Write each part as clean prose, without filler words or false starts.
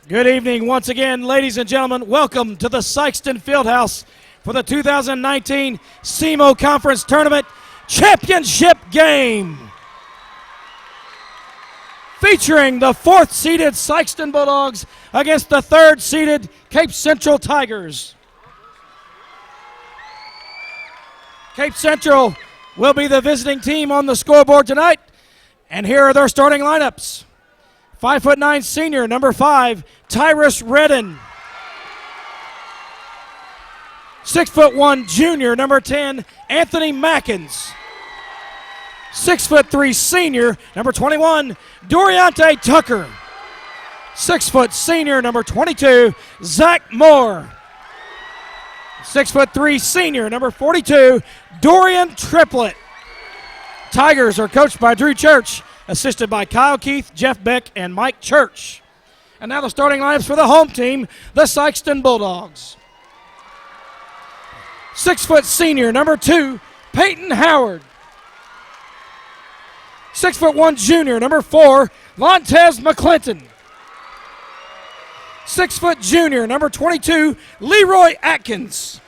Good evening once again, ladies and gentlemen. Welcome to the Sikeston Fieldhouse for the 2019 SEMO Conference Tournament Championship Game. Featuring the 4th-seeded Sikeston Bulldogs against the 3rd-seeded Cape Central Tigers. Cape Central will be the visiting team on the scoreboard tonight, and here are their starting lineups. 5'9" senior, number 5, Tyrus Redden. 6'1" junior, number 10, Anthony Mackins. 6'3" senior, number 21, Doriante Tucker. 6' senior, number 22, Zach Moore. 6'3" senior, number 42, Dorian Triplett. Tigers are coached by Drew Church, assisted by Kyle Keith, Jeff Beck, and Mike Church. And now the starting lineups for the home team, the Sikeston Bulldogs. 6' senior, number 2, Peyton Howard. 6'1" junior, number 4, Lontez McClinton. 6' junior, number 22, Leroy Atkins.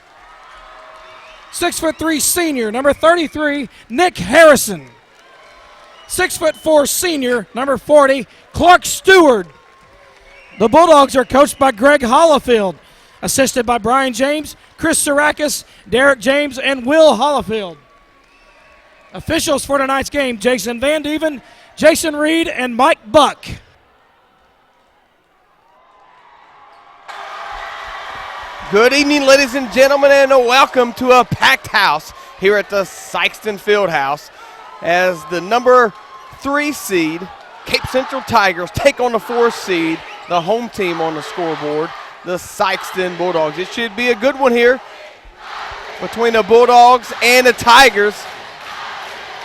6'3" senior, number 33, Nick Harrison. 6'4" senior, number 40, Clark Stewart. The Bulldogs are coached by Greg Hollifield, assisted by Brian James, Chris Sarakis, Derek James, and Will Hollifield. Officials for tonight's game, Jason Van Deven, Jason Reed, and Mike Buck. Good evening, ladies and gentlemen, and welcome to a packed house here at the Sikeston Fieldhouse as the number 3 seed, Cape Central Tigers, take on the 4th seed, the home team on the scoreboard, the Sikeston Bulldogs. It should be a good one here between the Bulldogs and the Tigers,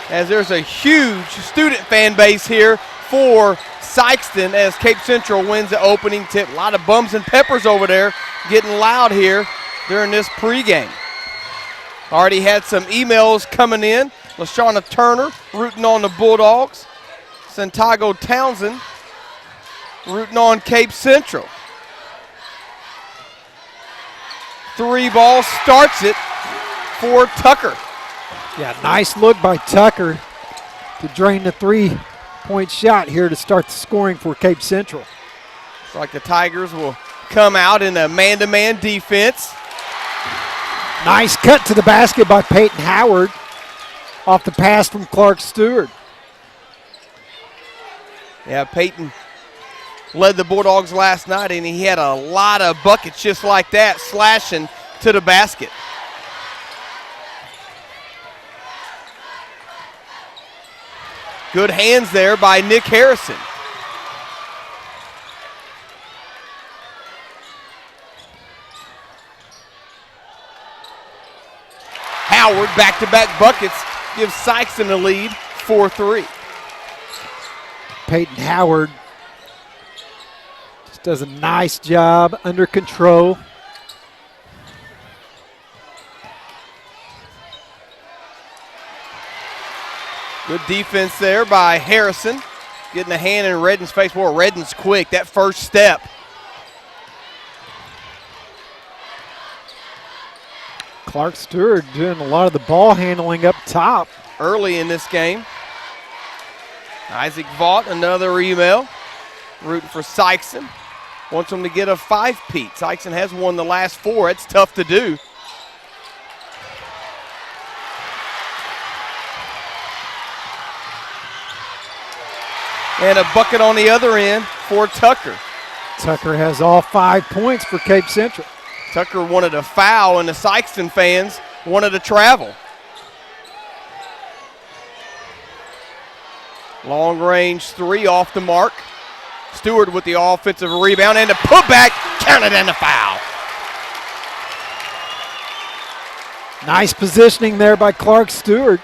as there's a huge student fan base here for Sikeston as Cape Central wins the opening tip. A lot of bums and peppers over there getting loud here during this pregame. Already had some emails coming in. LaShawna Turner rooting on the Bulldogs. Santiago Townsend rooting on Cape Central. 3 ball starts it for Tucker. Yeah, nice look by Tucker to drain the 3-point shot here to start the scoring for Cape Central. Looks like the Tigers will come out in a man-to-man defense. Nice cut to the basket by Peyton Howard off the pass from Clark Stewart. Yeah, Peyton led the Bulldogs last night, and he had a lot of buckets just like that, slashing to the basket. Good hands there by Nick Harrison. Howard, back-to-back buckets, gives Sikeston the lead, 4-3. Peyton Howard just does a nice job under control. Good defense there by Harrison. Getting a hand in Redden's face. Boy, Redden's quick, that first step. Clark Stewart doing a lot of the ball handling up top. Early in this game. Isaac Vaught, another email. Rooting for Sikeston. Wants them to get a 5-peat. Sikeston has won the last 4. It's tough to do. And a bucket on the other end for Tucker. Tucker has all 5 points for Cape Central. Tucker wanted a foul, and the Sikeston fans wanted to travel. Long range 3 off the mark. Stewart with the offensive rebound and a putback, counted and a foul. Nice positioning there by Clark Stewart.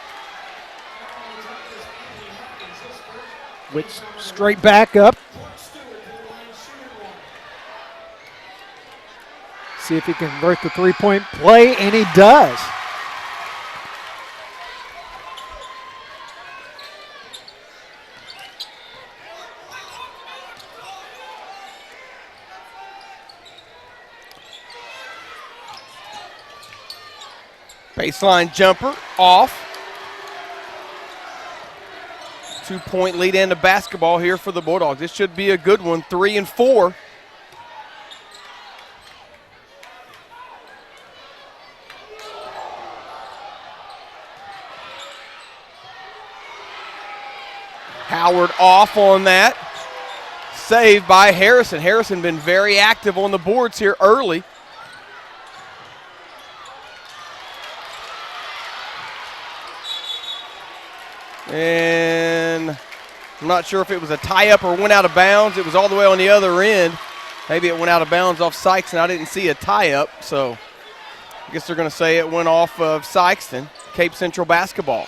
Which straight back up. See if he can convert the 3-point play, and he does. Baseline jumper off. 2-point lead and a basketball here for the Bulldogs. This should be a good one, 3 and 4. Howard off on that. Saved by Harrison. Harrison been very active on the boards here early. And I'm not sure if it was a tie-up or went out of bounds. It was all the way on the other end. Maybe it went out of bounds off Sikeston. I didn't see a tie-up, so I guess they're going to say it went off of Sikeston. Cape Central basketball.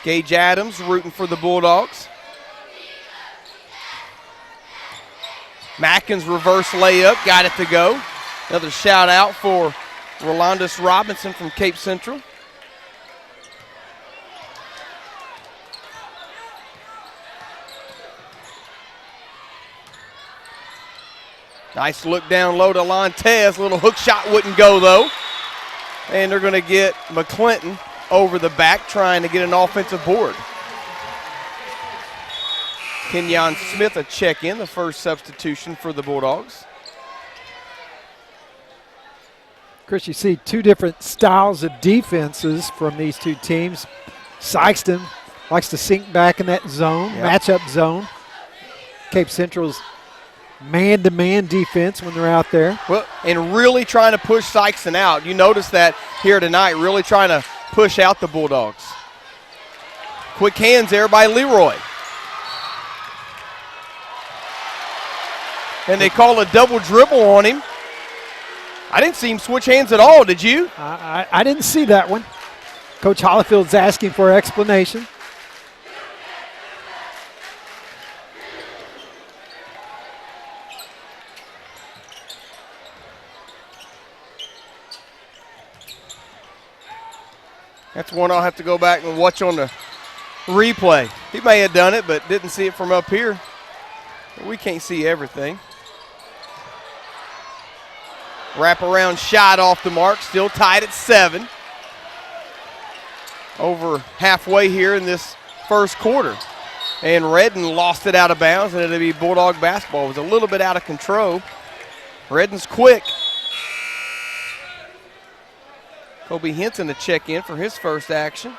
Gage Adams rooting for the Bulldogs. Mackin's reverse layup, got it to go. Another shout out for Rolandis Robinson from Cape Central. Nice look down low to Lontez. Little hook shot wouldn't go though. And they're going to get McClinton over the back trying to get an offensive board. Kenyon Smith a check in, the first substitution for the Bulldogs. Chris, you see two different styles of defenses from these two teams. Sikeston likes to sink back in that zone, matchup zone. Cape Central's man-to-man defense when they're out there. Well, and really trying to push Sikeston out. You notice that here tonight, really trying to push out the Bulldogs. Quick hands there by Leroy. And they call a double dribble on him. I didn't see him switch hands at all, did you? I didn't see that one. Coach Hollifield's asking for an explanation. That's one I'll have to go back and watch on the replay. He may have done it, but didn't see it from up here. We can't see everything. Wraparound shot off the mark, still tied at 7. Over halfway here in this first quarter. And Redden lost it out of bounds, and it'll be Bulldog basketball. It was a little bit out of control. Redden's quick. Kobe Henson to check in for his first action.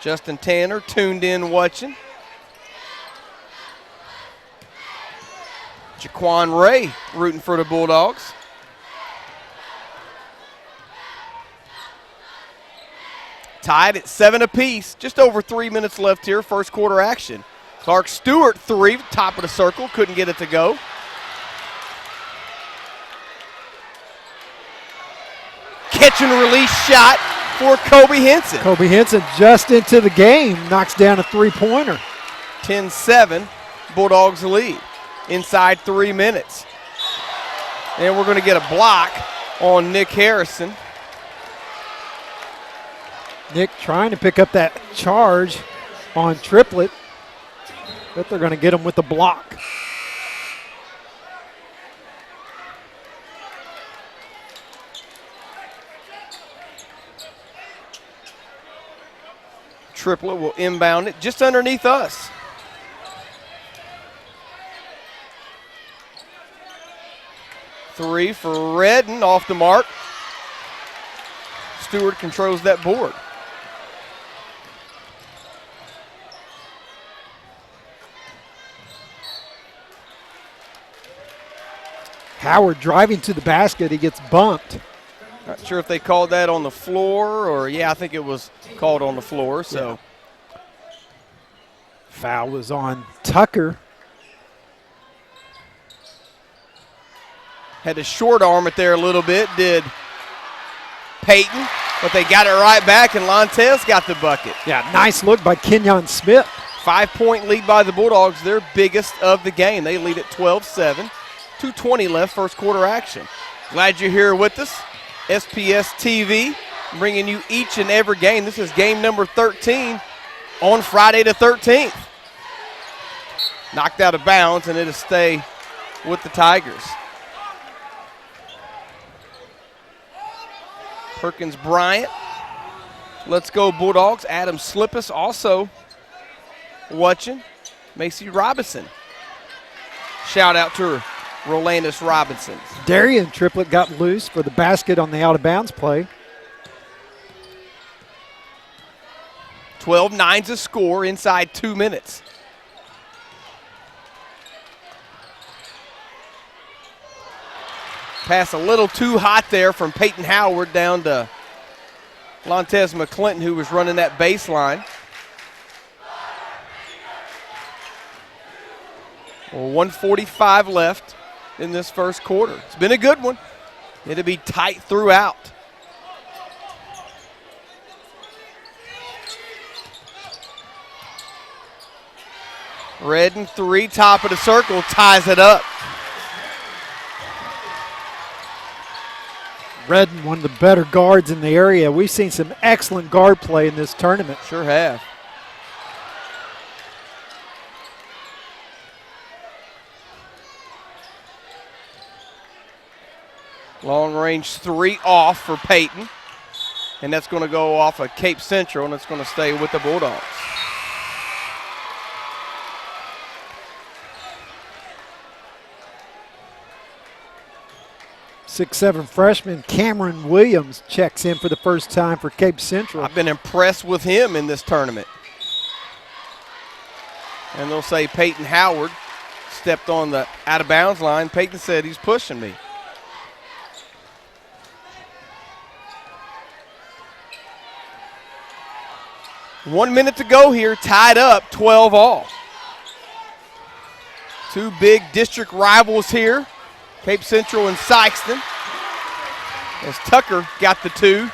Justin Tanner tuned in watching. Jaquan Ray rooting for the Bulldogs. Tied at 7 apiece. Just over 3 minutes left here, first quarter action. Clark Stewart, 3, top of the circle, couldn't get it to go. Catch and release shot for Kobe Henson. Kobe Henson just into the game, knocks down a three-pointer. 10-7, Bulldogs lead inside 3 minutes. And we're going to get a block on Nick Harrison. Nick trying to pick up that charge on Triplett, but they're going to get him with the block. Triplett will inbound it just underneath us. Three for Redden, off the mark. Stewart controls that board. Howard driving to the basket, he gets bumped. Not sure if they called that on the floor or, yeah, I think it was called on the floor. So, foul was on Tucker. Had to short arm it there a little bit, did Peyton, but they got it right back, and Lontez got the bucket. Yeah, nice look by Kenyon Smith. 5-point lead by the Bulldogs, their biggest of the game. They lead at 12-7. 2:20 left, first quarter action. Glad you're here with us. SPS TV bringing you each and every game. This is game number 13 on Friday the 13th. Knocked out of bounds, and it'll stay with the Tigers. Perkins Bryant. Let's go Bulldogs. Adam Slippus also watching. Macy Robinson. Shout out to Rolandis Robinson. Darian Triplett got loose for the basket on the out-of-bounds play. 12-9's a score inside 2 minutes. Pass a little too hot there from Peyton Howard down to Lontez McClinton, who was running that baseline. Well, 1:45 left in this first quarter. It's been a good one. It'll be tight throughout. Redden, three, top of the circle, ties it up. Redden, one of the better guards in the area. We've seen some excellent guard play in this tournament. Sure have. Long range three off for Peyton. And that's going to go off of Cape Central, and it's going to stay with the Bulldogs. Six-seven freshman Cameron Williams checks in for the first time for Cape Central. I've been impressed with him in this tournament. And they'll say Peyton Howard stepped on the out-of-bounds line. Peyton said he's pushing me. 1 minute to go here, tied up 12-all. Two big district rivals here, Cape Central and Sikeston. As Tucker got the two.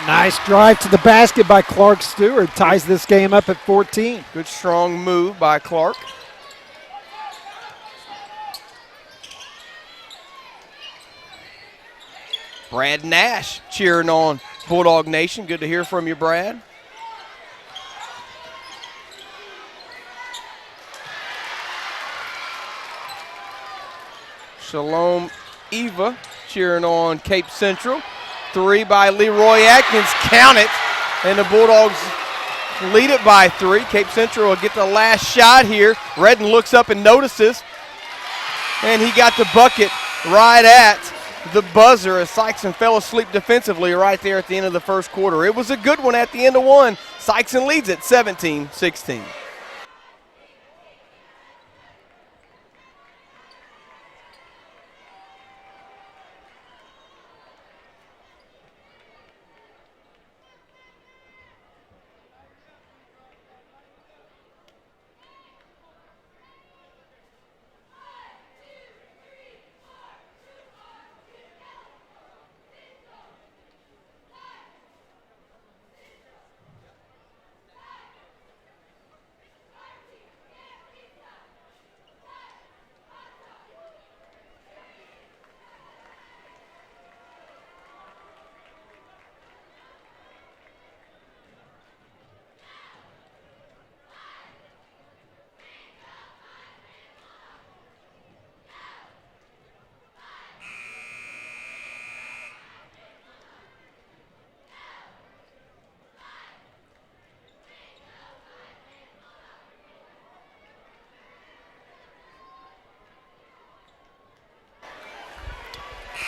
Nice drive to the basket by Clark Stewart. Ties this game up at 14. Good strong move by Clark. Brad Nash cheering on Bulldog Nation. Good to hear from you, Brad. Shalom Eva cheering on Cape Central. Three by Leroy Atkins. Count it. And the Bulldogs lead it by three. Cape Central will get the last shot here. Redden looks up and notices. And he got the bucket right at the buzzer as Sikeston fell asleep defensively right there at the end of the first quarter. It was a good one at the end of one. Sikeston leads it 17-16.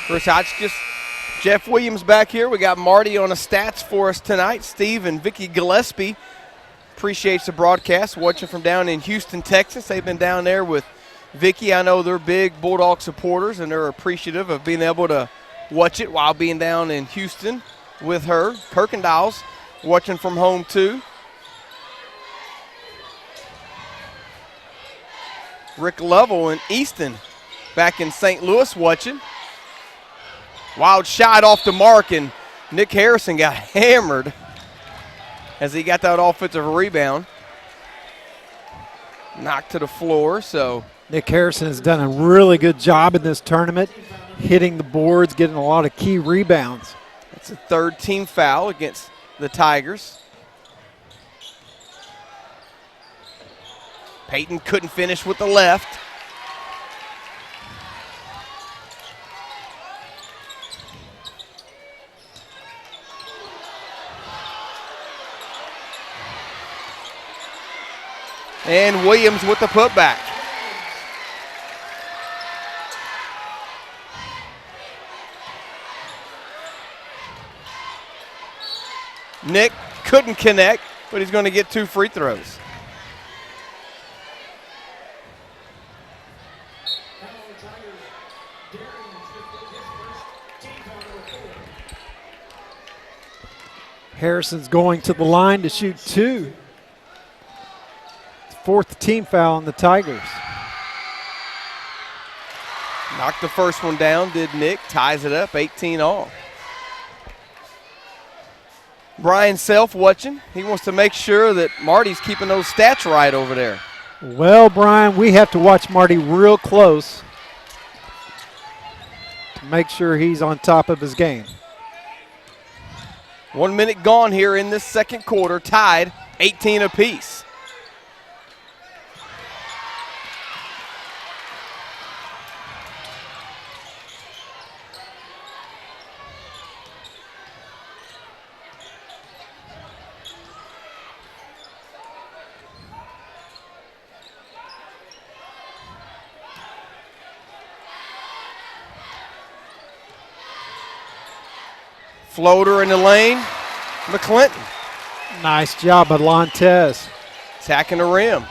Chris Hotchkiss, Jeff Williams back here. We got Marty on the stats for us tonight. Steve and Vicky Gillespie appreciates the broadcast, watching from down in Houston, Texas. They've been down there with Vicky. I know they're big Bulldog supporters, and they're appreciative of being able to watch it while being down in Houston with her. Kirkendall's watching from home too. Rick Lovell and Easton back in St. Louis watching. Wild shot off the mark, and Nick Harrison got hammered as he got that offensive rebound. Knocked to the floor, so. Nick Harrison has done a really good job in this tournament. hitting the boards, getting a lot of key rebounds. That's a third team foul against the Tigers. Peyton couldn't finish with the left. And Williams with the putback. Nick couldn't connect, but he's going to get 2 free throws. Harrison's going to the line to shoot 2. 4th team foul on the Tigers. Knocked the first one down, did Nick. Ties it up, 18 all. Brian Self watching. He wants to make sure that Marty's keeping those stats right over there. Well, Brian, we have to watch Marty real close to make sure he's on top of his game. 1 minute gone here in this second quarter, tied 18 apiece. Floater in the lane, McClinton. Nice job by Lantes. Attacking the rim.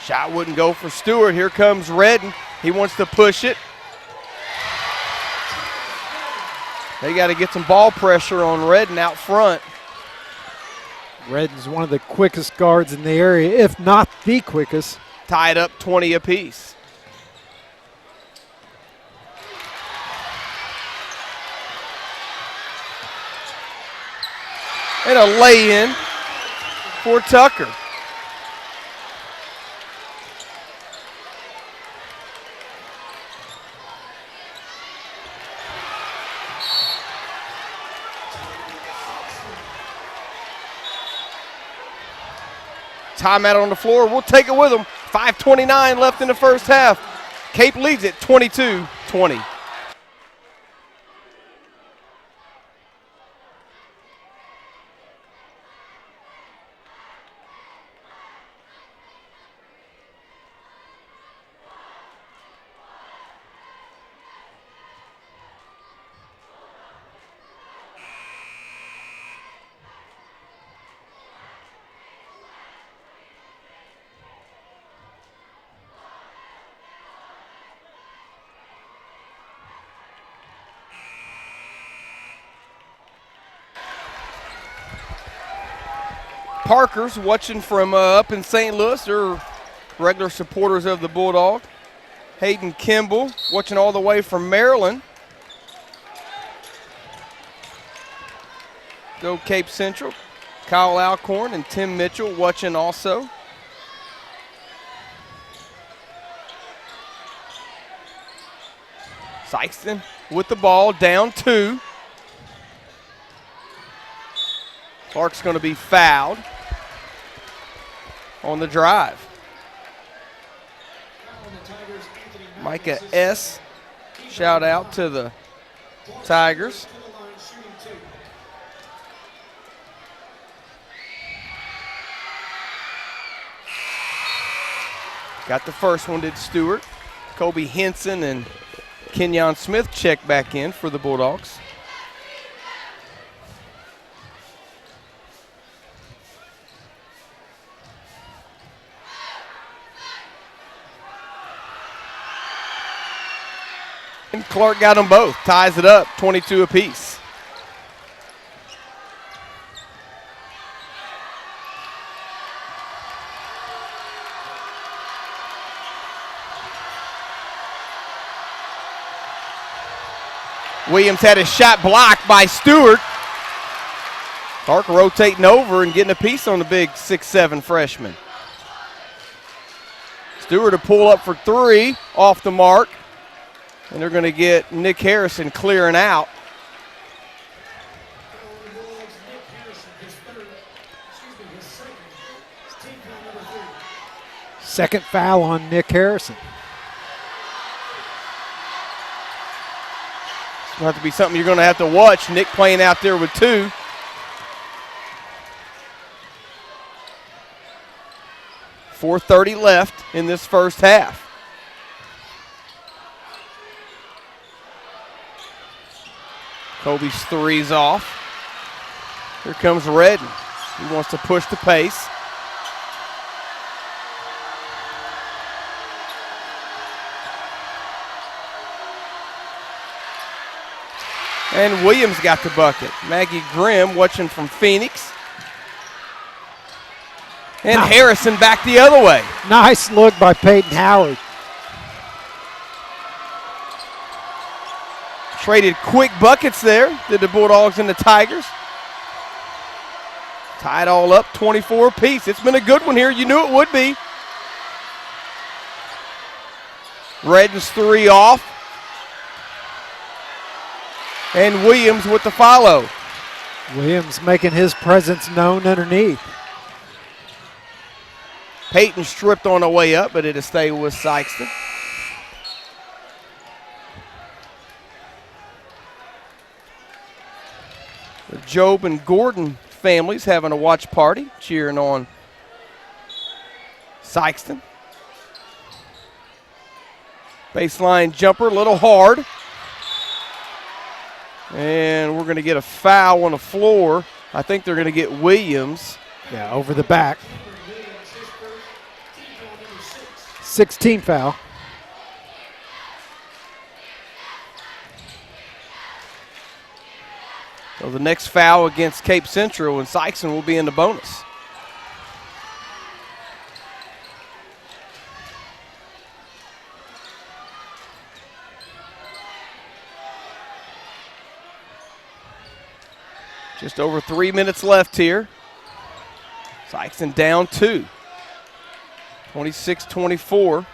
Shot wouldn't go for Stewart. Here comes Redden. He wants to push it. They got to get some ball pressure on Redden out front. Redden's one of the quickest guards in the area, if not the quickest. Tied up 20 apiece. And a lay-in for Tucker. Timeout on the floor. We'll take it with them. 5:29 left in the first half. Cape leads it 22-20. Parker's watching from up in St. Louis. They're regular supporters of the Bulldog. Hayden Kimball watching all the way from Maryland. Go Cape Central. Kyle Alcorn and Tim Mitchell watching also. Sikeston with the ball, down 2. Clark's going to be fouled on the drive. Micah S. Shout out to the Tigers. Got the first one, did Stewart. Kobe Henson and Kenyon Smith check back in for the Bulldogs. And Clark got them both, ties it up, 22 apiece. Williams had his shot blocked by Stewart. Clark rotating over and getting a piece on the big 6'7" freshman. Stewart to pull up for three, off the mark. And they're going to get Nick Harrison clearing out. Second foul on Nick Harrison. It's going to have to be something you're going to have to watch. Nick playing out there with two. .430 left in this first half. Kobe's three's off. Here comes Redden. He wants to push the pace. And Williams got the bucket. Maggie Grimm watching from Phoenix. And Harrison back the other way. Nice look by Peyton Howard. Traded quick buckets there, did the Bulldogs and the Tigers. Tied all up, 24 apiece. It's been a good one here. You knew it would be. Redden's three off. And Williams with the follow. Williams making his presence known underneath. Peyton stripped on the way up, but it'll stay with Sikeston. The Job and Gordon families having a watch party, cheering on Sikeston. Baseline jumper, a little hard. And we're going to get a foul on the floor. I think they're going to get Williams. Yeah, over the back. 16 foul. So the next foul against Cape Central, and Sikeston will be in the bonus. Just over 3 minutes left here. Sikeston down two. 26-24.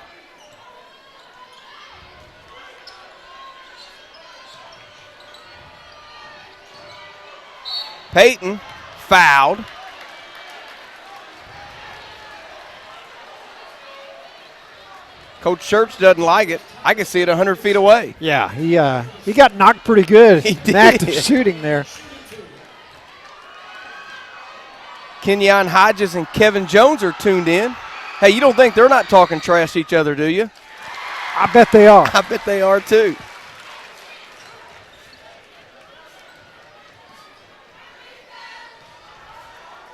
Peyton fouled. Coach Church doesn't like it. I can see it 100 feet away. Yeah, he got knocked pretty good. He did. An active shooting there. Kenyon Hodges and Kevin Jones are tuned in. Hey, you don't think they're not talking trash to each other, do you? I bet they are. I bet they are too.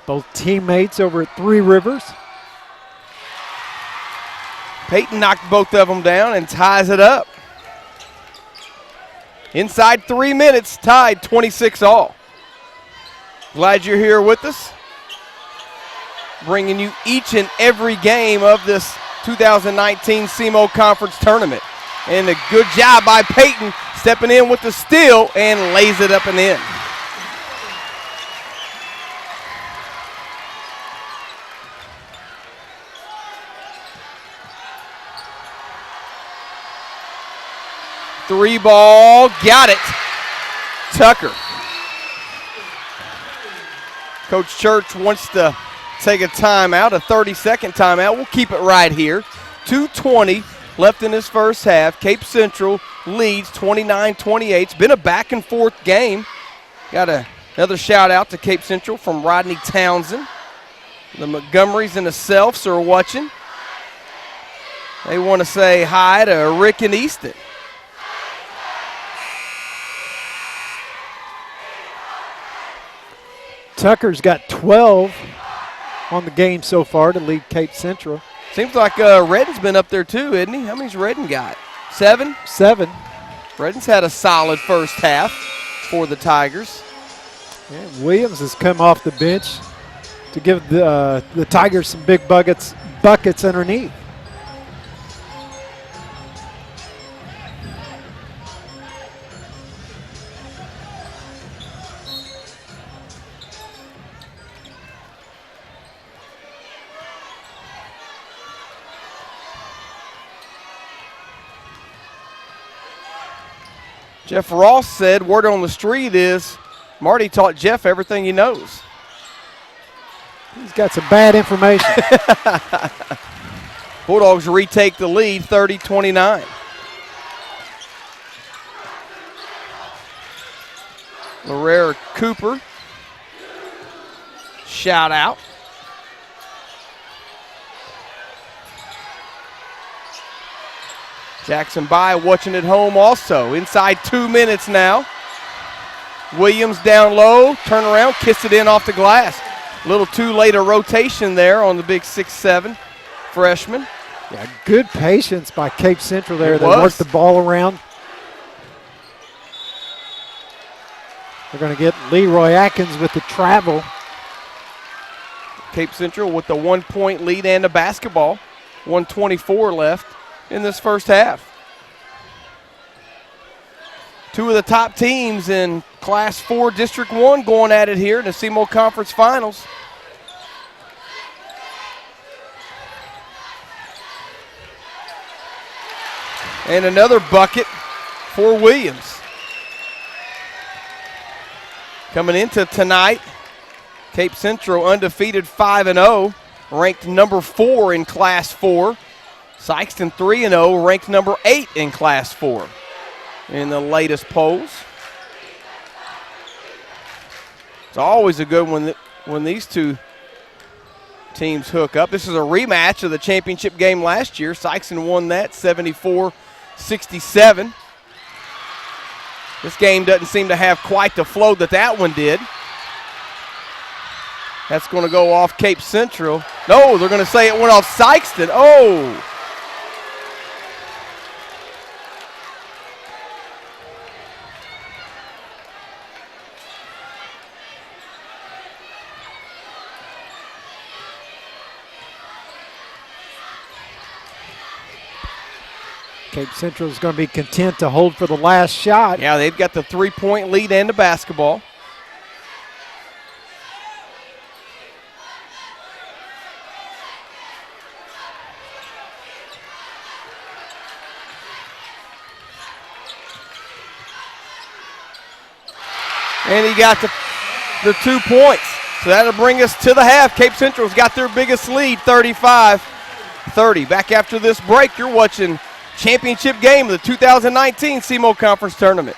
Both teammates over at Three Rivers. Peyton knocked both of them down and ties it up. Inside 3 minutes, tied 26-all. Glad you're here with us. Bringing you each and every game of this 2019 SEMO Conference Tournament. And a good job by Peyton stepping in with the steal and lays it up and in. Three ball, got it. Tucker. Coach Church wants to take a timeout, a 30-second timeout. We'll keep it right here. 2:20 left in this first half. Cape Central leads 29-28. It's been a back-and-forth game. Got another shout-out to Cape Central from Rodney Townsend. The Montgomerys and the Selfs are watching. They want to say hi to Rick and Easton. Tucker's got 12 on the game so far to lead Cape Central. Seems like Redden's been up there too, isn't he? How many's Redden got? 7? 7. Redden's had a solid first half for the Tigers. Yeah, Williams has come off the bench to give the Tigers some big buckets underneath. Jeff Ross said word on the street is Marty taught Jeff everything he knows. He's got some bad information. Bulldogs retake the lead, 30-29. Larrera Cooper, shout out. Jackson By watching at home also. Inside 2 minutes now. Williams down low, turn around, kiss it in off the glass. A little too late a rotation there on the big 6'7" freshman. Yeah, good patience by Cape Central there. It They was. worked the ball around. They're going to get Leroy Atkins with the travel. Cape Central with the 1 point lead and a basketball. 1:24 left in this first half. Two of the top teams in Class 4 District 1 going at it here in the SEMO Conference Finals. And another bucket for Williams. Coming into tonight, Cape Central undefeated 5-0, ranked number 4 in Class 4. Sikeston 3-0, ranked number 8 in Class 4 in the latest polls. It's always a good one when these two teams hook up. This is a rematch of the championship game last year. Sikeston won that 74-67. This game doesn't seem to have quite the flow that one did. That's going to go off Cape Central. No, they're going to say it went off Sikeston. Oh! Cape Central is going to be content to hold for the last shot. Yeah, they've got the 3 point lead and the basketball. And he got the 2 points. So that'll bring us to the half. Cape Central's got their biggest lead, 35-30. Back after this break, you're watching championship game of the 2019 SEMO Conference Tournament.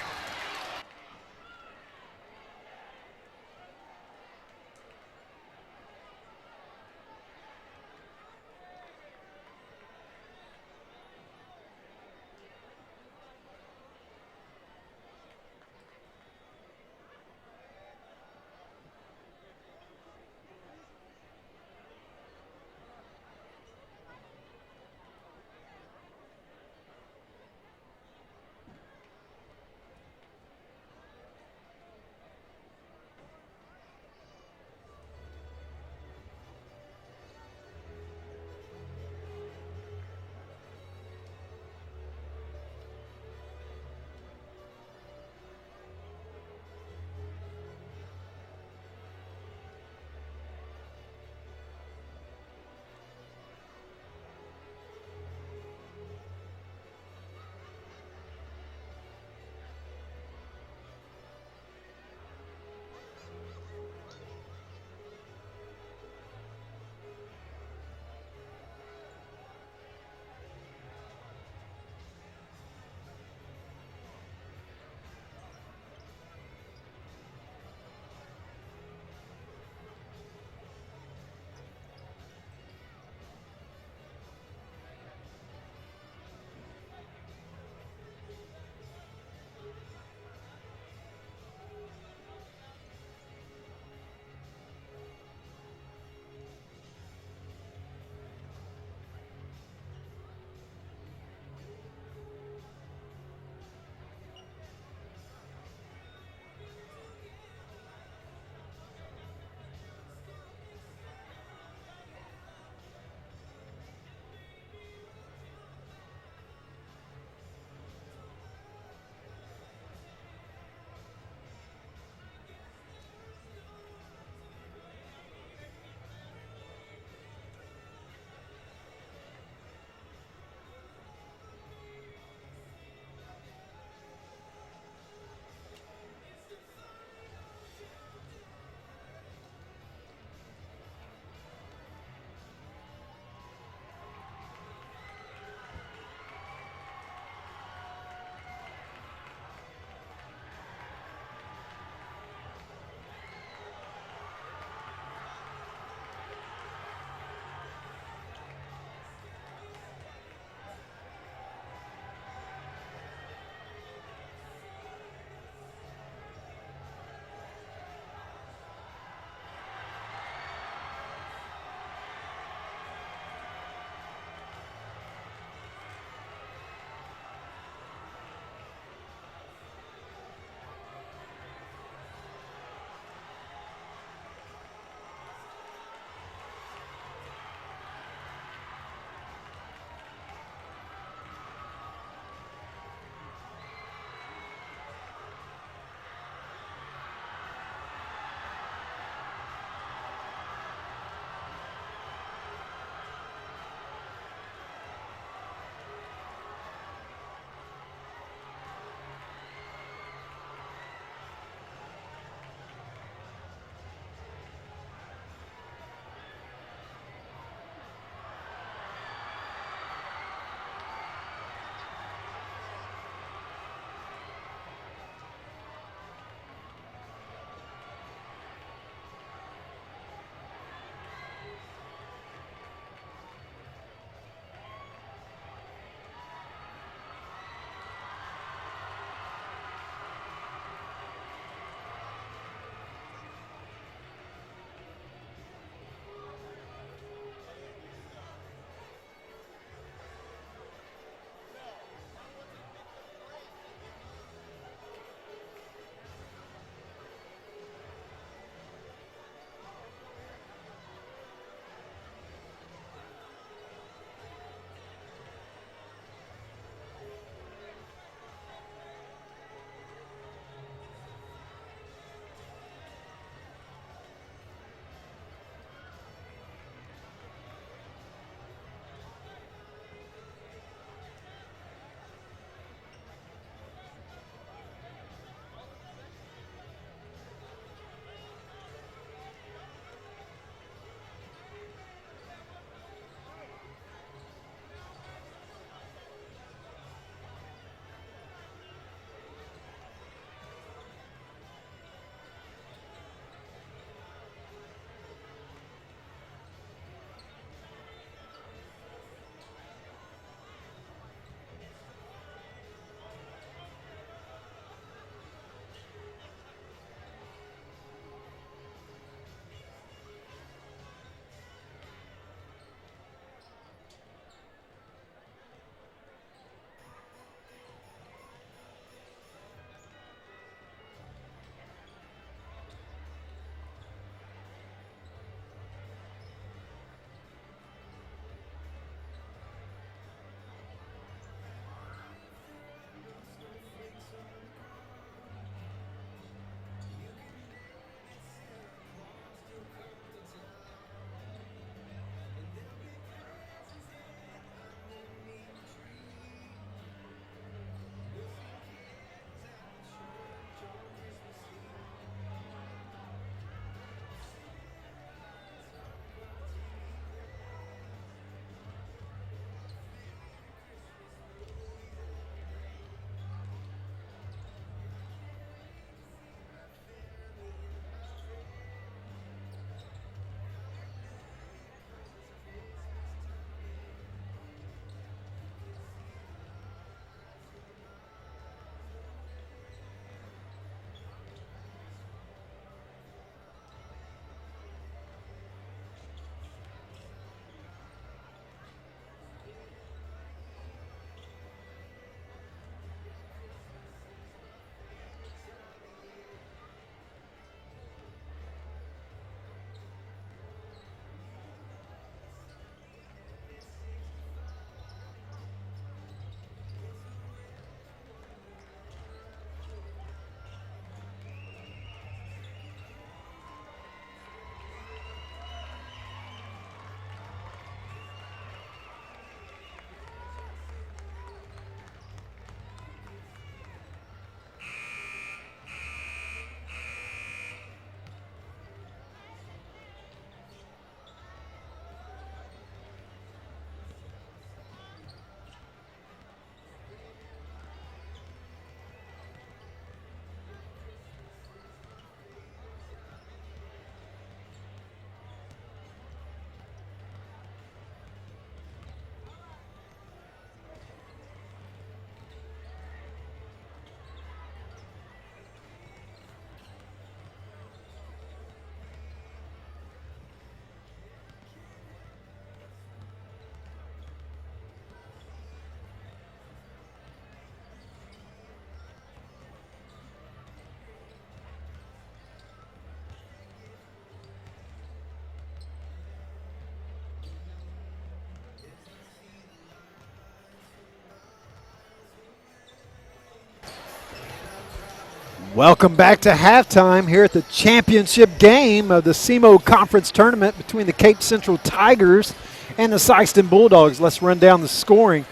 Welcome back to halftime here at the championship game of the SEMO Conference Tournament between the Cape Central Tigers and the Sikeston Bulldogs. Let's run down the scoring.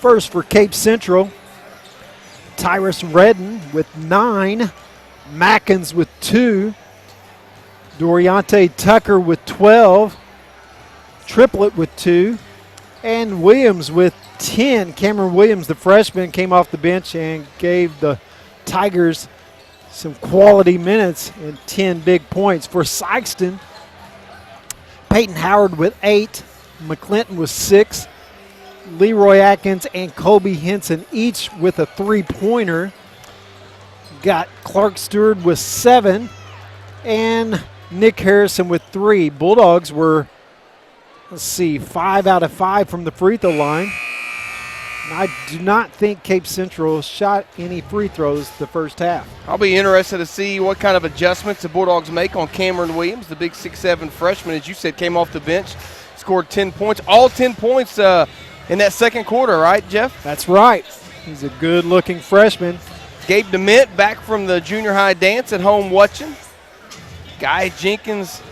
First for Cape Central, Tyrus Redden with 9, Mackins with 2, Doriante Tucker with 12, Triplett with 2, and Williams with 10. Cameron Williams, the freshman, came off the bench and gave the Tigers some quality minutes and 10 big points. For Sikeston, Peyton Howard with 8, McClinton with 6, Leroy Atkins and Kobe Henson each with a 3-pointer. Got Clark Stewart with 7 and Nick Harrison with 3. Bulldogs were, 5 out of 5 from the free throw line. And I do not think Cape Central shot any free throws the first half. I'll be interested to see what kind of adjustments the Bulldogs make on Cameron Williams, the big 6'7" freshman, as you said, came off the bench, scored 10 points. All 10 points in that second quarter, right, Jeff? That's right. He's a good-looking freshman. Gabe DeMint back from the junior high dance at home watching. Guy Jenkins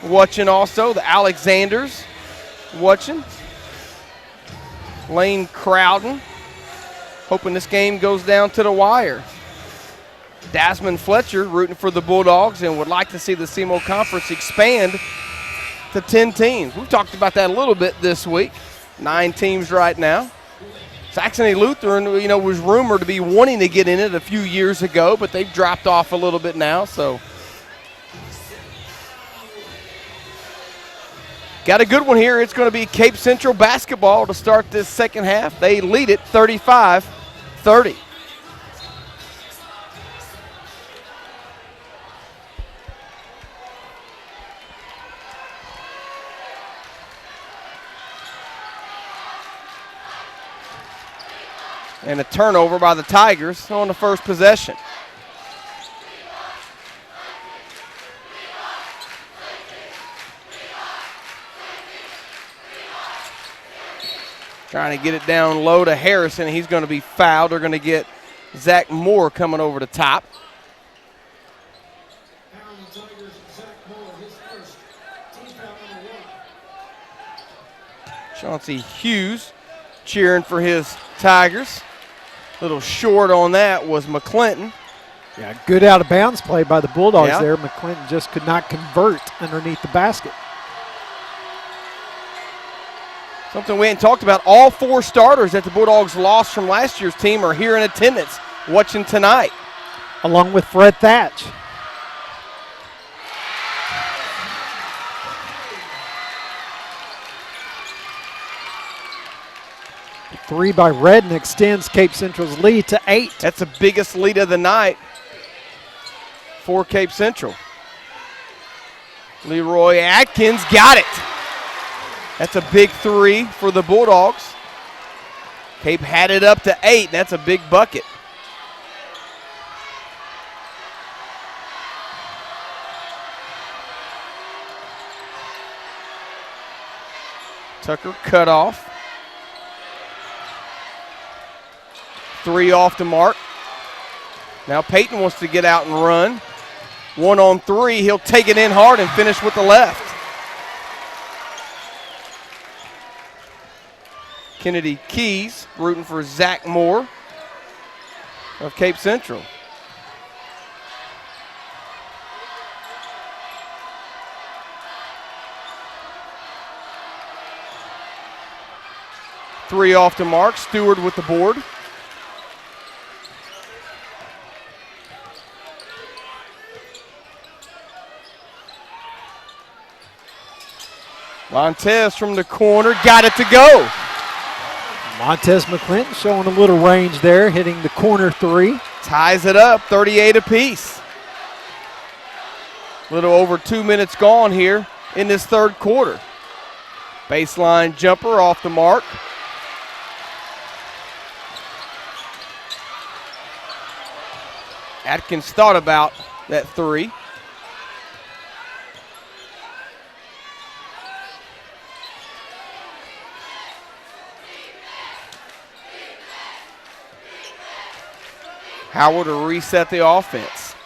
watching also. The Alexanders watching. Lane Crowden hoping this game goes down to the wire. Dasmond Fletcher rooting for the Bulldogs and would like to see the SEMO Conference expand to 10 teams. We've talked about that a little bit this week. 9 teams right now. Saxony Lutheran, was rumored to be wanting to get in it a few years ago, but they've dropped off a little bit now, so. Got a good one here. It's going to be Cape Central basketball to start this second half. They lead it 35-30. And a turnover by the Tigers on the first possession. Trying to get it down low to Harrison. He's going to be fouled. They're going to get Zach Moore coming over the top. Chauncey Hughes cheering for his Tigers. A little short on that was McClinton. Yeah, good out-of-bounds play by the Bulldogs there. McClinton just could not convert underneath the basket. Something we hadn't talked about, all 4 starters that the Bulldogs lost from last year's team are here in attendance watching tonight. Along with Fred Thatch. Three by Redden extends Cape Central's lead to 8. That's the biggest lead of the night for Cape Central. Leroy Atkins got it. That's a big 3 for the Bulldogs. Cape had it up to 8. That's a big bucket. Tucker cut off. 3 off the mark. Now Peyton wants to get out and run. 1 on 3. He'll take it in hard and finish with the left. Kennedy Keys rooting for Zach Moore of Cape Central. Three off the mark. Stewart with the board. Montez from the corner, got it to go. Montez McClinton showing a little range there, hitting the corner 3. Ties it up, 38 apiece. A little over 2 minutes gone here in this third quarter. Baseline jumper off the mark. Atkins thought about that 3. Howard to reset the offense.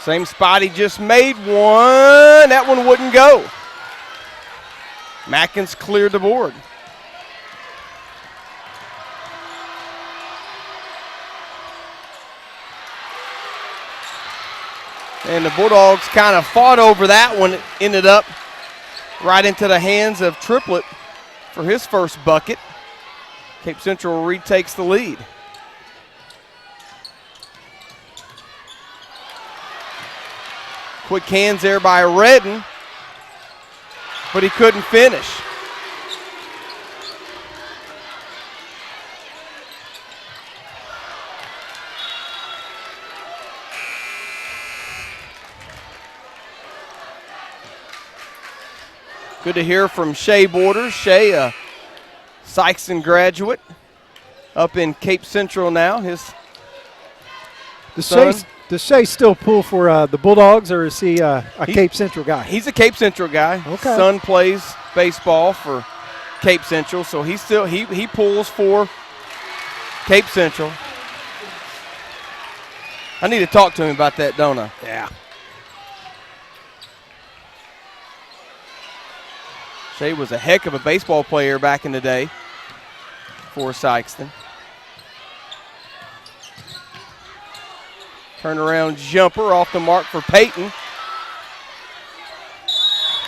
Same spot he just made one. That one wouldn't go. Mackins cleared the board. And the Bulldogs kind of fought over that one. It ended up right into the hands of Triplett for his first bucket. Cape Central retakes the lead. Quick hands there by Redden, but he couldn't finish. Good to hear from Shea Borders. Shea, a Sikeston graduate, up in Cape Central now. His son. Does Shea still pull for the Bulldogs, or is he a Cape Central guy? He's a Cape Central guy. Okay. Son plays baseball for Cape Central, so he pulls for Cape Central. I need to talk to him about that, don't I? Yeah. Shea was a heck of a baseball player back in the day for Sikeston. Turnaround jumper off the mark for Peyton.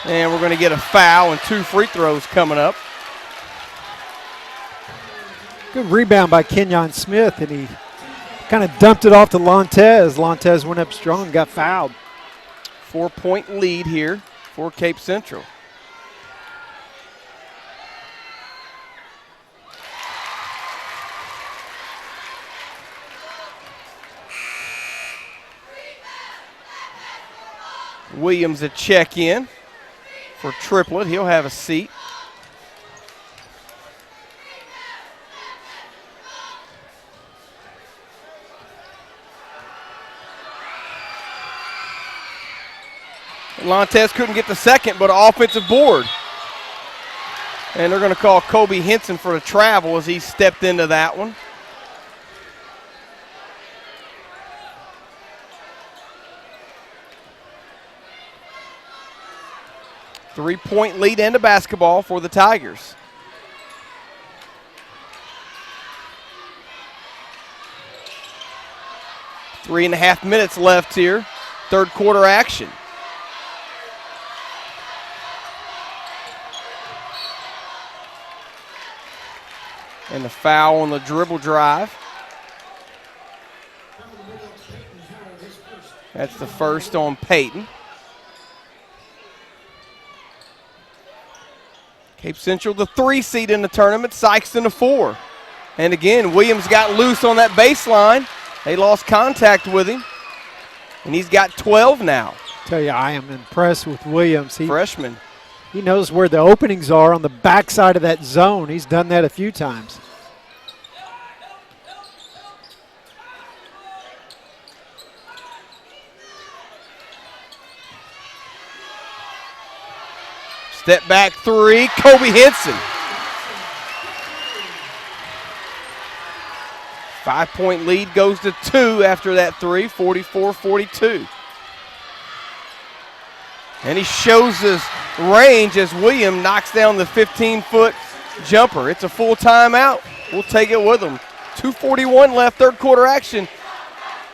And we're going to get a foul and 2 free throws coming up. Good rebound by Kenyon Smith, and he kind of dumped it off to Lontez. Lontez went up strong and got fouled. 4-point lead here for Cape Central. Williams a check in for Triplett. He'll have a seat. Lontez couldn't get the second, but an offensive board. And they're going to call Kobe Henson for the travel as he stepped into that one. Three-point lead and a basketball for the Tigers. Three and a half minutes left here. Third quarter action. And the foul on the dribble drive. That's the first on Peyton. Cape Central, the 3 seed in the tournament, Sikeston, a 4. And again, Williams got loose on that baseline. They lost contact with him, and he's got 12 now. Tell you, I am impressed with Williams. Freshman. He knows where the openings are on the backside of that zone. He's done that a few times. Step back 3, Kobe Henson. 5-point lead goes to 2 after that 3, 44-42. And he shows his range as William knocks down the 15-foot jumper. It's a full timeout. We'll take it with him. 2:41 left, third quarter action.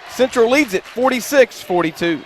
Central leads it 46-42.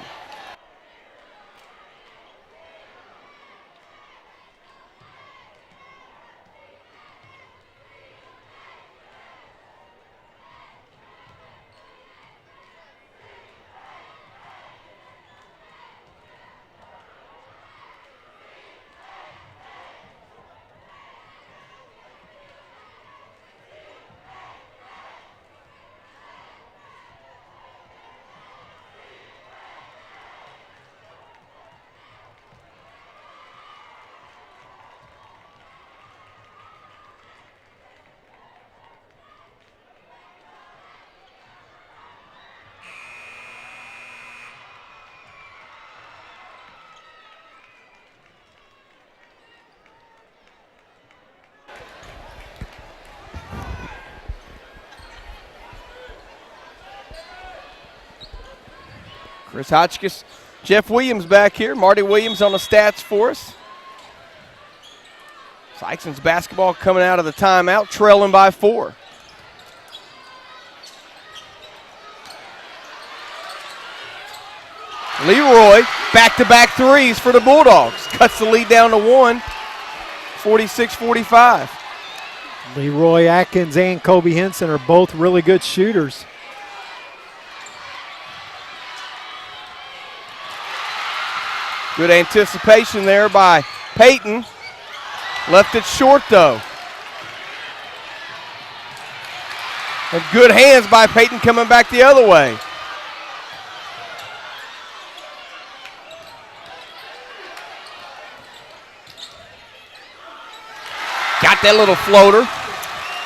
Chris Hotchkiss, Jeff Williams back here. Marty Williams on the stats for us. Sikeston's basketball coming out of the timeout, trailing by 4. Leroy, back-to-back threes for the Bulldogs. Cuts the lead down to 1, 46-45. Leroy Atkins and Kobe Henson are both really good shooters. Good anticipation there by Peyton. Left it short, though. And good hands by Peyton coming back the other way. Got that little floater.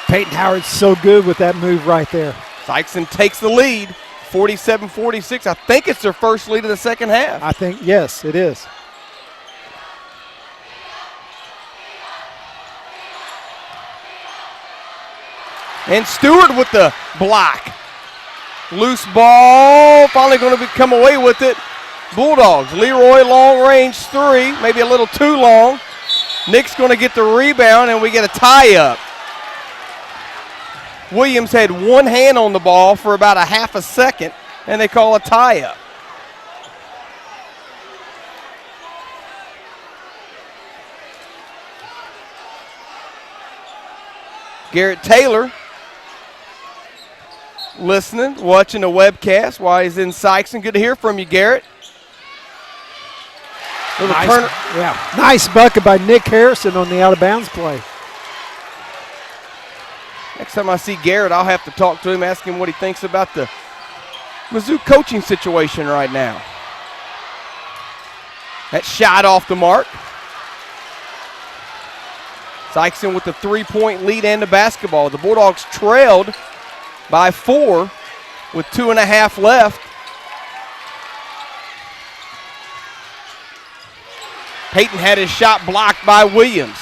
Peyton Howard's so good with that move right there. Sikeston takes the lead, 47-46. I think it's their first lead of the second half. I think, yes, it is. And Stewart with the block. Loose ball, finally going to come away with it. Bulldogs, Leroy long range 3, maybe a little too long. Nick's going to get the rebound, and we get a tie-up. Williams had one hand on the ball for about a half a second, and they call a tie-up. Garrett Taylor listening, watching the webcast while he's in Sikeston. Good to hear from you, Garrett. Nice bucket by Nick Harrison on the out-of-bounds play. Next time I see Garrett, I'll have to talk to him, ask him what he thinks about the Mizzou coaching situation right now. That shot off the mark. Sikeston with the 3-point lead and the basketball. The Bulldogs trailed by 4 with 2.5 left. Peyton had his shot blocked by Williams.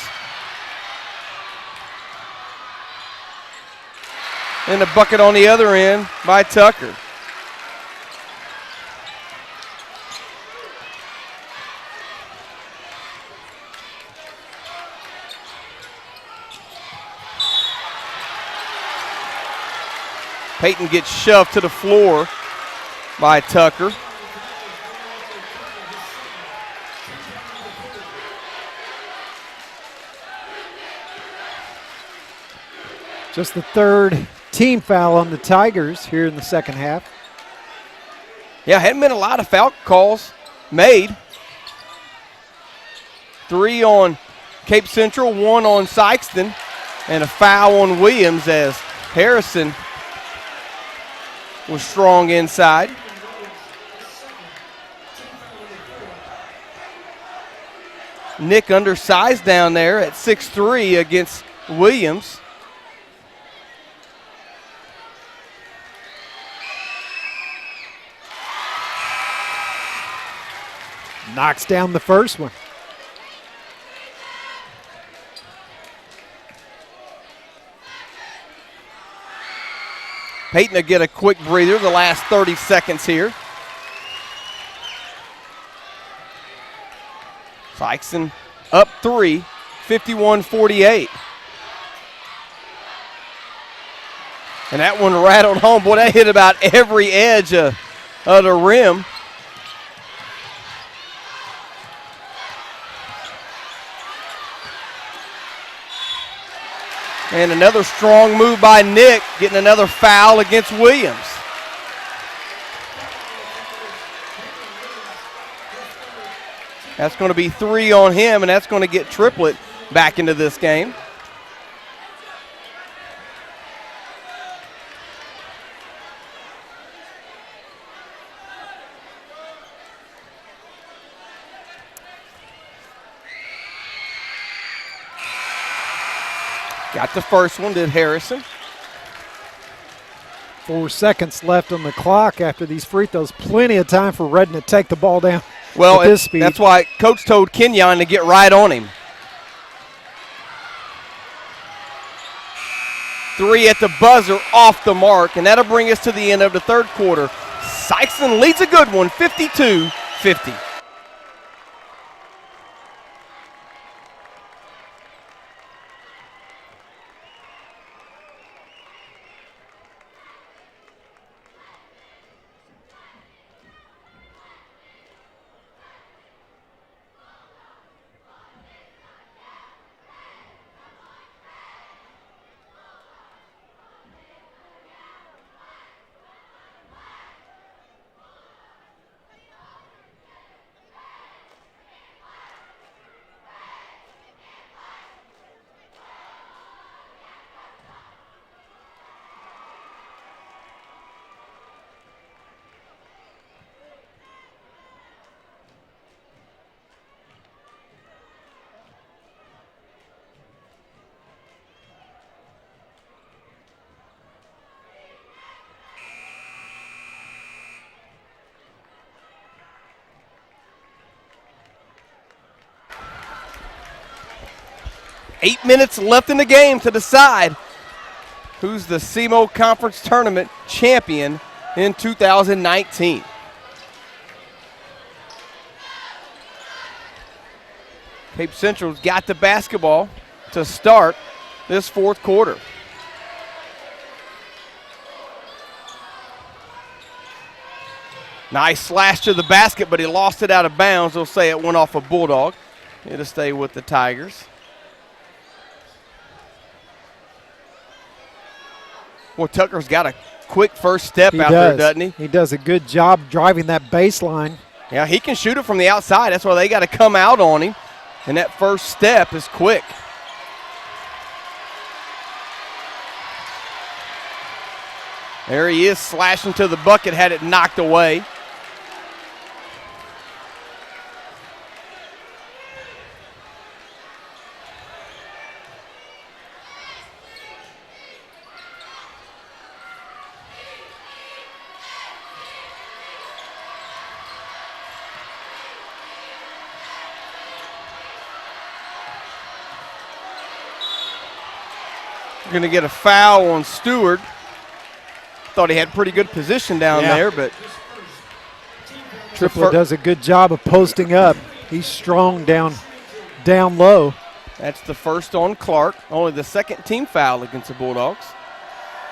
And a bucket on the other end by Tucker. Peyton gets shoved to the floor by Tucker. Just the third team foul on the Tigers here in the second half. Yeah, hadn't been a lot of foul calls made. 3 on Cape Central, 1 on Sikeston, and a foul on Williams as Harrison was strong inside. Nick undersized down there at 6'3" against Williams. Knocks down the first one. Peyton to get a quick breather the last 30 seconds here. Sikeston up 3, 51-48. And that one rattled home. Boy, that hit about every edge of the rim. And another strong move by Nick, getting another foul against Williams. That's going to be 3 on him, and that's going to get Triplett back into this game. Got the first one, did Harrison. 4 seconds left on the clock after these free throws. Plenty of time for Redden to take the ball down at this speed. That's why Coach told Kenyon to get right on him. 3 at the buzzer, off the mark, and that'll bring us to the end of the third quarter. Sikeston leads a good one, 52-50. Eight minutes left in the game to decide who's the SEMO Conference Tournament champion in 2019. Cape Central's got the basketball to start this fourth quarter. Nice slash to the basket, but he lost it out of bounds. They'll say it went off a Bulldog. It'll stay with the Tigers. Well, Tucker's got a quick first step out there, doesn't he? He does a good job driving that baseline. Yeah, he can shoot it from the outside. That's why they got to come out on him. And that first step is quick. There he is, slashing to the bucket, had it knocked away. We're going to get a foul on Stewart. Thought he had pretty good position down there, but Triplett does a good job of posting up. He's strong down low. That's the first on Clark. Only the second team foul against the Bulldogs.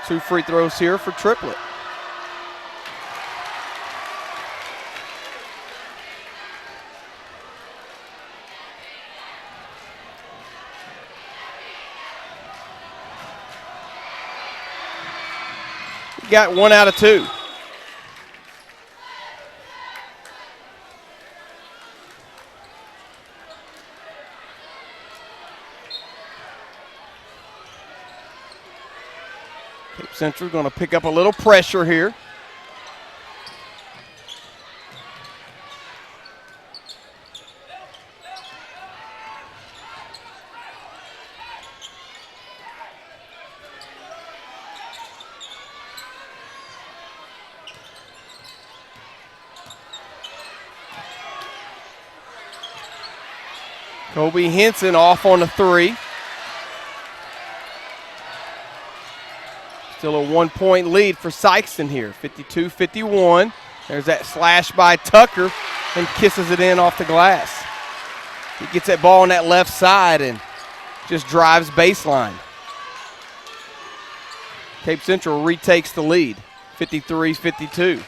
2 free throws here for Triplett. Got 1 out of 2. Cape Central going to pick up a little pressure here. Kobe Henson off on the 3. Still a 1-point lead for Sikeston here, 52-51. There's that slash by Tucker and kisses it in off the glass. He gets that ball on that left side and just drives baseline. Cape Central retakes the lead, 53-52.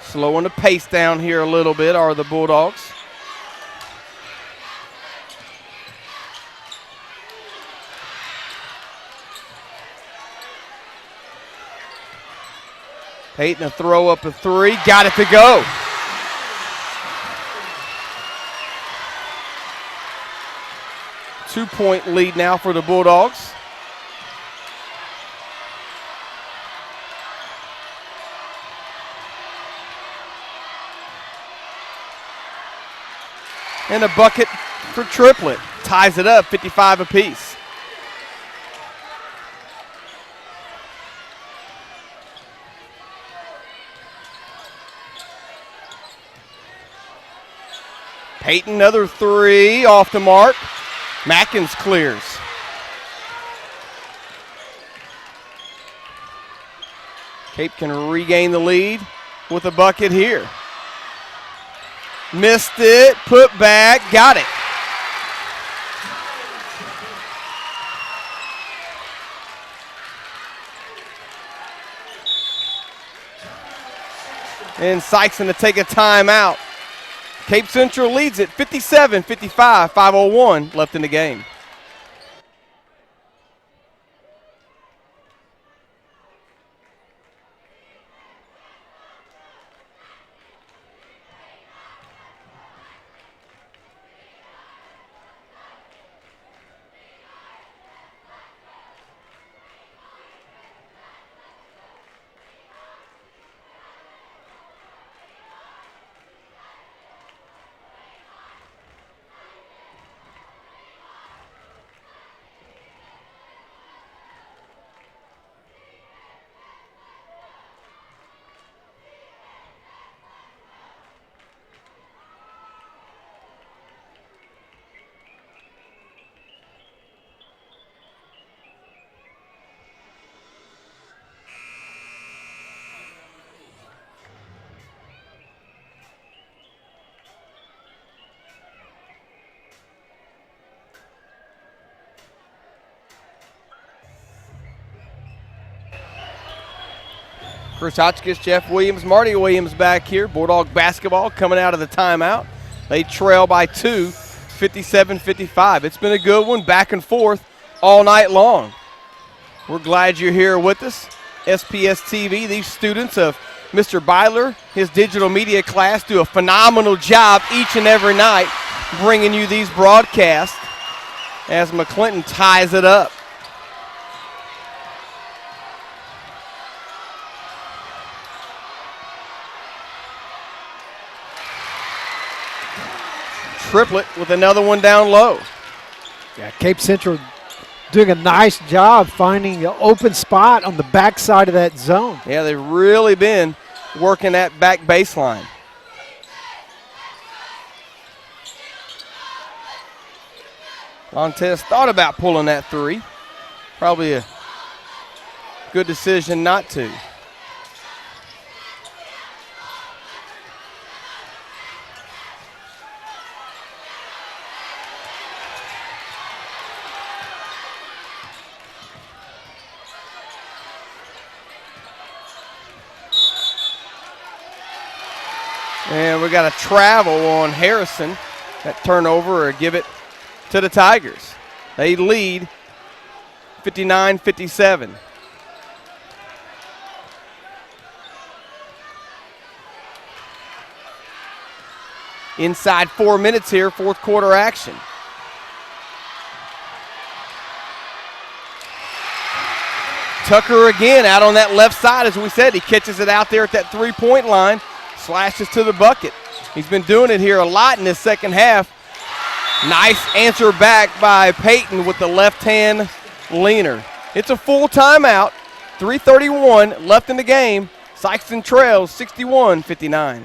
Slowing the pace down here a little bit are the Bulldogs. Peyton a throw up a 3, got it to go. Two-point lead now for the Bulldogs. And a bucket for Triplett. Ties it up, 55 apiece. Peyton, another three off the mark. Mackins clears. Cape can regain the lead with a bucket here. Missed it, put back, got it. And Sikeston to take a timeout. Cape Central leads it 57-55, 5:01 left in the game. Chris Hotchkiss, Jeff Williams, Marty Williams back here. Bulldog basketball coming out of the timeout. They trail by 2, 57-55. It's been a good one, back and forth all night long. We're glad you're here with us. SPS TV, these students of Mr. Byler, his digital media class, do a phenomenal job each and every night bringing you these broadcasts as McClinton ties it up. Triplet with another one down low. Yeah, Cape Central doing a nice job finding an open spot on the backside of that zone. Yeah, they've really been working that back baseline. Montez thought about pulling that three. Probably a good decision not to. And we got a travel on Harrison. That turnover or give it to the Tigers. They lead 59-57. Inside 4 minutes here, fourth quarter action. Tucker again out on that left side, as we said. He catches it out there at that three-point line. Slashes to the bucket. He's been doing it here a lot in this second half. Nice answer back by Peyton with the left-hand leaner. It's a full timeout. 3:31 left in the game. Sikeston trails 61-59.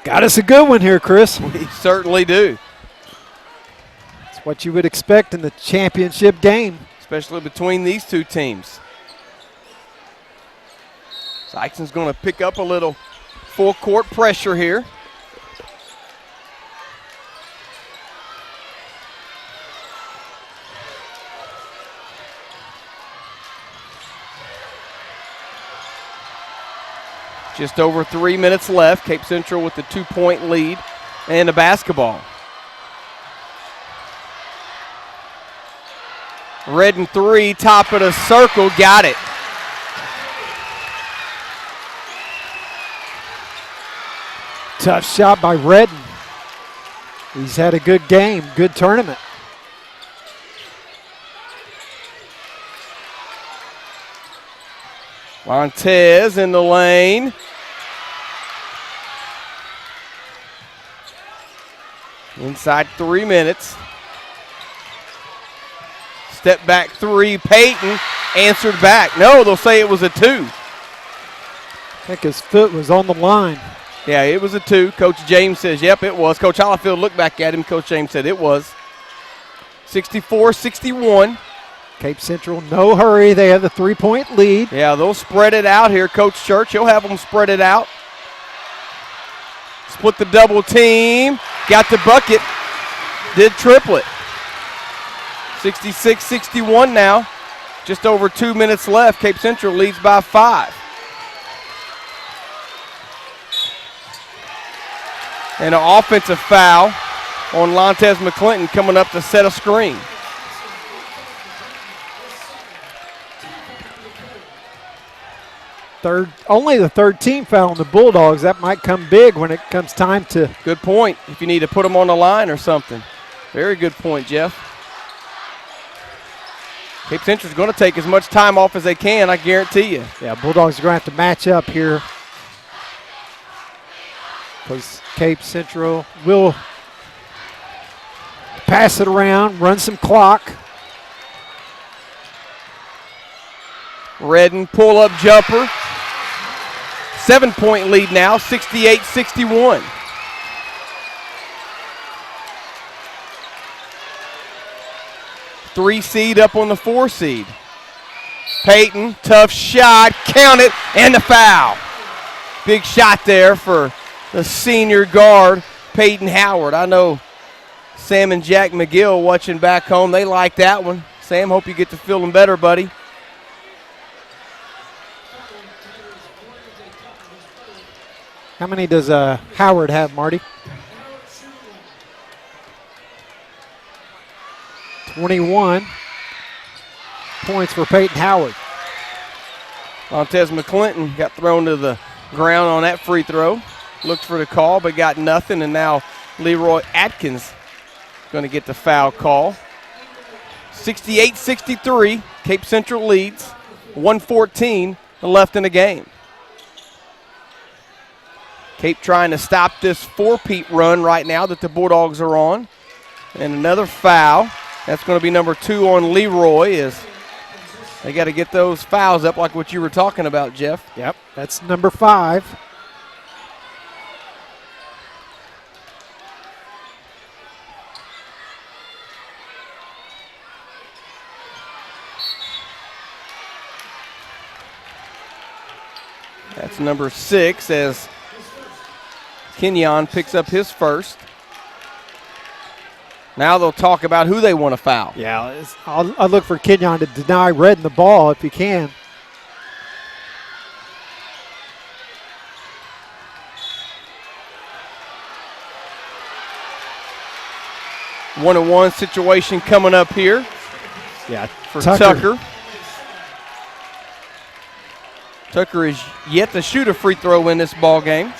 Got us a good one here, Chris. We certainly do. It's what you would expect in the championship game. Especially between these two teams. Sikeston's going to pick up a little full court pressure here. Just over 3 minutes left. Cape Central with the 2-point lead and the basketball. Redden 3, top of the circle, got it. Tough shot by Redden. He's had a good game, good tournament. Montez in the lane. Inside 3 minutes. Step back 3, Peyton answered back. No, they'll say it was a 2. I think his foot was on the line. Yeah, it was a 2. Coach James says, yep, it was. Coach Hollifield looked back at him. Coach James said it was. 64-61. Cape Central, no hurry. They have the 3-point lead. Yeah, they'll spread it out here. Coach Church, he'll have them spread it out. Split the double team. Got the bucket. Did triplet. 66-61 now. Just over 2 minutes left. Cape Central leads by 5. And an offensive foul on Lontez McClinton coming up to set a screen. Only the third team foul on the Bulldogs. That might come big when it comes time to. Good point. If you need to put them on the line or something. Very good point, Jeff. Cape Central's going to take as much time off as they can, I guarantee you. Yeah, Bulldogs are going to have to match up here, because Cape Central will pass it around, run some clock. Redden pull-up jumper. 7-point lead now, 68-61. Three seed up on the 4 seed. Peyton, tough shot, count it, and the foul. Big shot there for the senior guard, Peyton Howard. I know Sam and Jack McGill watching back home, they like that one. Sam, hope you get to feeling better, buddy. How many does Howard have, Marty? 21 points for Peyton Howard. Montez McClinton got thrown to the ground on that free throw. Looked for the call, but got nothing, and now Leroy Atkins going to get the foul call. 68-63, Cape Central leads. 1:14 left in the game. Cape trying to stop this 4-peat run right now that the Bulldogs are on. And another foul. That's going to be number 2 on Leroy. Is they got to get those fouls up like what you were talking about, Jeff. Yep, that's number 5. That's number 6 as Kenyon picks up his first. Now they'll talk about who they want to foul. Yeah, I'll look for Kenyon to deny Redden the ball if he can. One-on-one situation coming up here. Yeah, for Tucker. Tucker is yet to shoot a free throw in this ball game.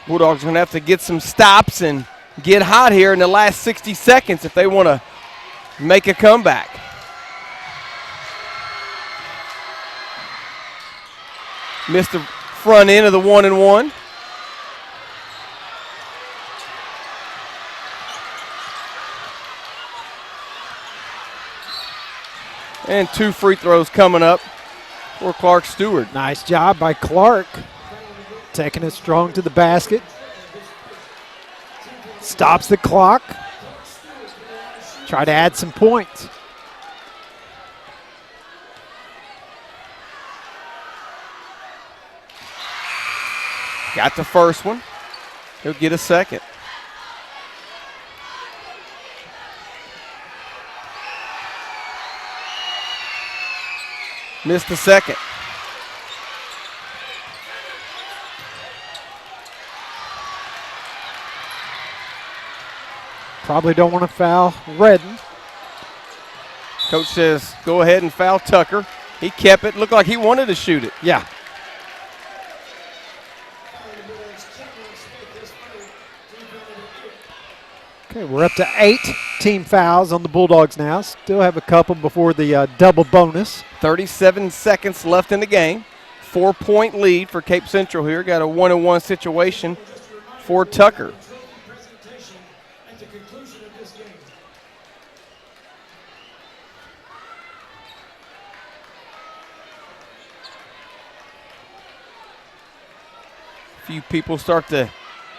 Bulldogs are going to have to get some stops and get hot here in the last 60 seconds if they want to make a comeback. Missed the front end of the 1-and-1. And 2 free throws coming up for Clark Stewart. Nice job by Clark. Taking it strong to the basket. Stops the clock. Try to add some points. Got the first one. He'll get a second. Missed the second. Probably don't want to foul Redden. Coach says go ahead and foul Tucker. He kept it. Looked like he wanted to shoot it. Yeah. Okay, we're up to 8 team fouls on the Bulldogs now. Still have a couple before the double bonus. 37 seconds left in the game. 4-point lead for Cape Central here. Got a 1-on-1 situation for Tucker. Few people start to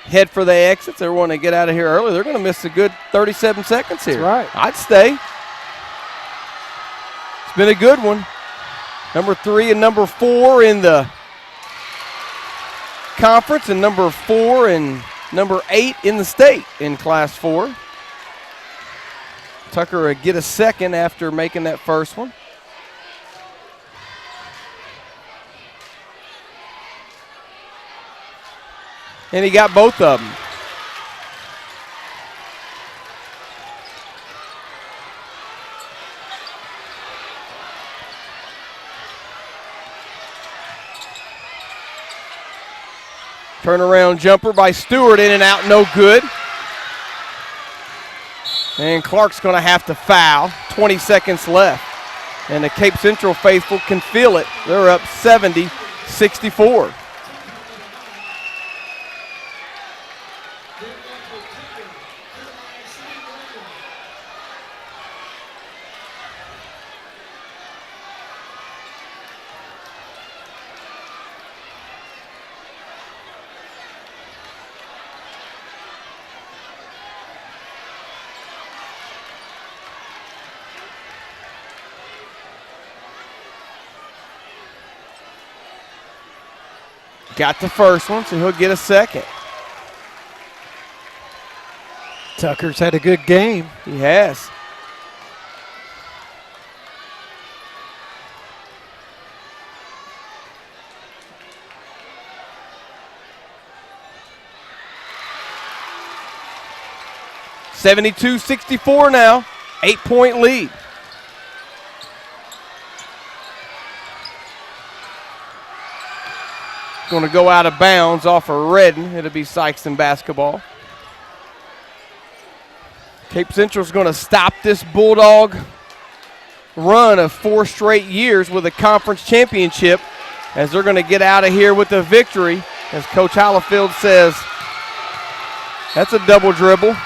head for the exits. They want to get out of here early. They're going to miss a good 37 seconds here. That's right. I'd stay. It's been a good one. Number 3 and number 4 in the conference, and number 4 and number 8 in the state in Class 4. Tucker will get a second after making that first one. And he got both of them. Turnaround jumper by Stewart, in and out, no good. And Clark's going to have to foul. 20 seconds left. And the Cape Central faithful can feel it. They're up 70-64. Got the first one, so he'll get a second. Tucker's had a good game. He has. (72-64) now, 8-point lead. Going to go out of bounds off of Redden. It'll be Sikeston basketball. Cape Central's going to stop this Bulldog run of 4 straight years with a conference championship, as they're going to get out of here with a victory. As Coach Hollifield says, that's a double dribble.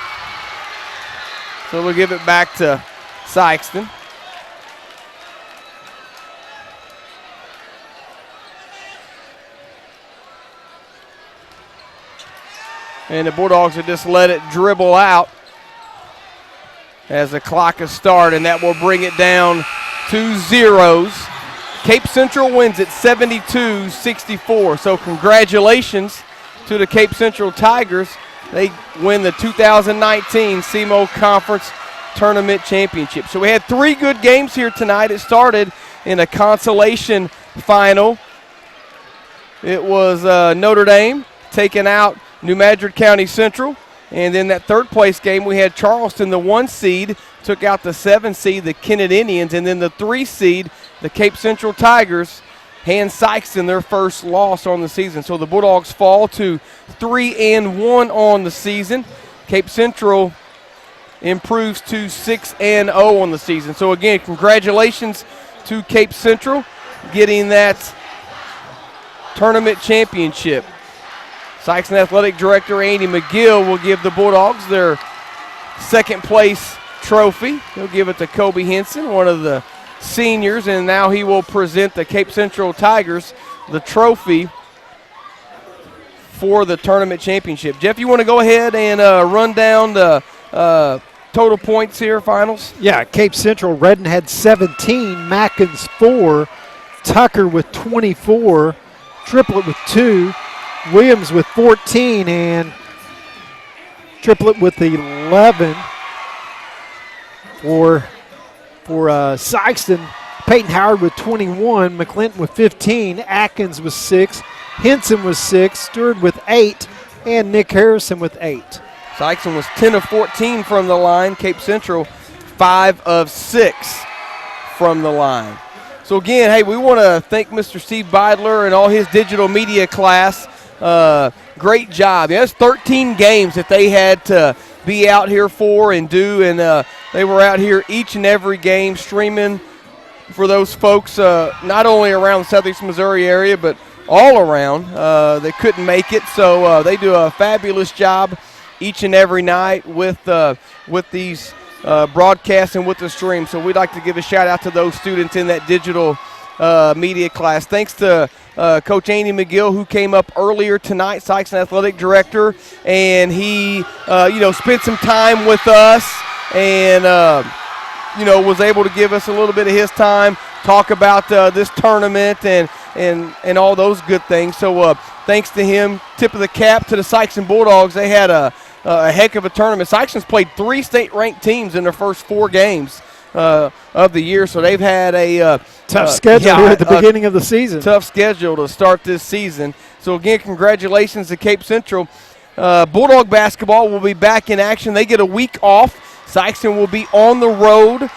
So we'll give it back to Sikeston. And the Bulldogs have just let it dribble out as the clock is started, and that will bring it down to zeros. Cape Central wins it 72-64. So congratulations to the Cape Central Tigers. They win the 2019 SEMO Conference Tournament Championship. So we had 3 good games here tonight. It started in a consolation final. It was Notre Dame taking out New Madrid County Central. And then that third place game, we had Charleston, the 1 seed, took out the 7 seed, the Kennett Indians. And then the 3 seed, the Cape Central Tigers, hand Sikeston their first loss on the season. So the Bulldogs fall to 3-1 on the season. Cape Central improves to 6-0 on the season. So again, congratulations to Cape Central getting that tournament championship. Sikeston Athletic Director Andy McGill will give the Bulldogs their second place trophy. He'll give it to Kobe Henson, one of the seniors, and now he will present the Cape Central Tigers the trophy for the tournament championship. Jeff, you want to go ahead and run down the total points here, finals? Yeah, Cape Central, Redden had 17, Mackins 4, Tucker with 24, Triplett with 2, Williams with 14, and Triplet with 11 for Sikeston. Peyton Howard with 21, McClinton with 15, Atkins with 6, Henson with 6, Stewart with 8, and Nick Harrison with 8. Sikeston was 10 of 14 from the line. Cape Central 5 of 6 from the line. So again, hey, we want to thank Mr. Steve Beidler and all his digital media class. Great job. Yeah, it's 13 games that they had to be out here for and do, and they were out here each and every game streaming for those folks not only around the southeast Missouri area but all around. They couldn't make it, so they do a fabulous job each and every night with these broadcasts and with the stream. So we'd like to give a shout out to those students in that digital media class. Thanks to Coach Andy McGill, who came up earlier tonight, Sikeston Athletic Director, and he spent some time with us and was able to give us a little bit of his time, talk about this tournament and all those good things. So thanks to him. Tip of the cap to the Sikeston Bulldogs. They had a heck of a tournament. Sikeston's played 3 state-ranked teams in their first 4 games of the year, so they've had a tough schedule here at the beginning of the season. Tough schedule to start this season. So again, congratulations to Cape Central. Bulldog basketball will be back in action. They get a week off. Sikeston will be on the road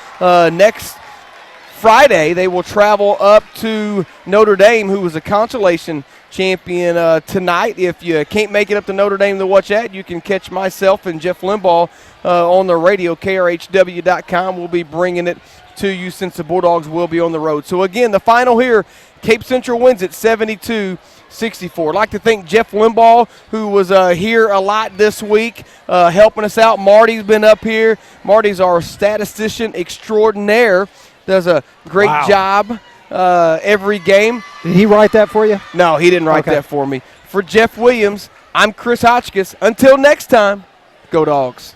next Friday. They will travel up to Notre Dame, who was a consolation champion tonight. If you can't make it up to Notre Dame to watch that, you can catch myself and Jeff Limbaugh on the radio. KRHW.com will be bringing it to you since the Bulldogs will be on the road. So again, the final here, Cape Central wins it 72-64. I'd like to thank Jeff Limbaugh, who was here a lot this week, helping us out. Marty's been up here. Marty's our statistician extraordinaire. Does a great job every game. Did he write that for you? No, he didn't write that for me. For Jeff Williams, I'm Chris Hotchkiss. Until next time, go Dogs.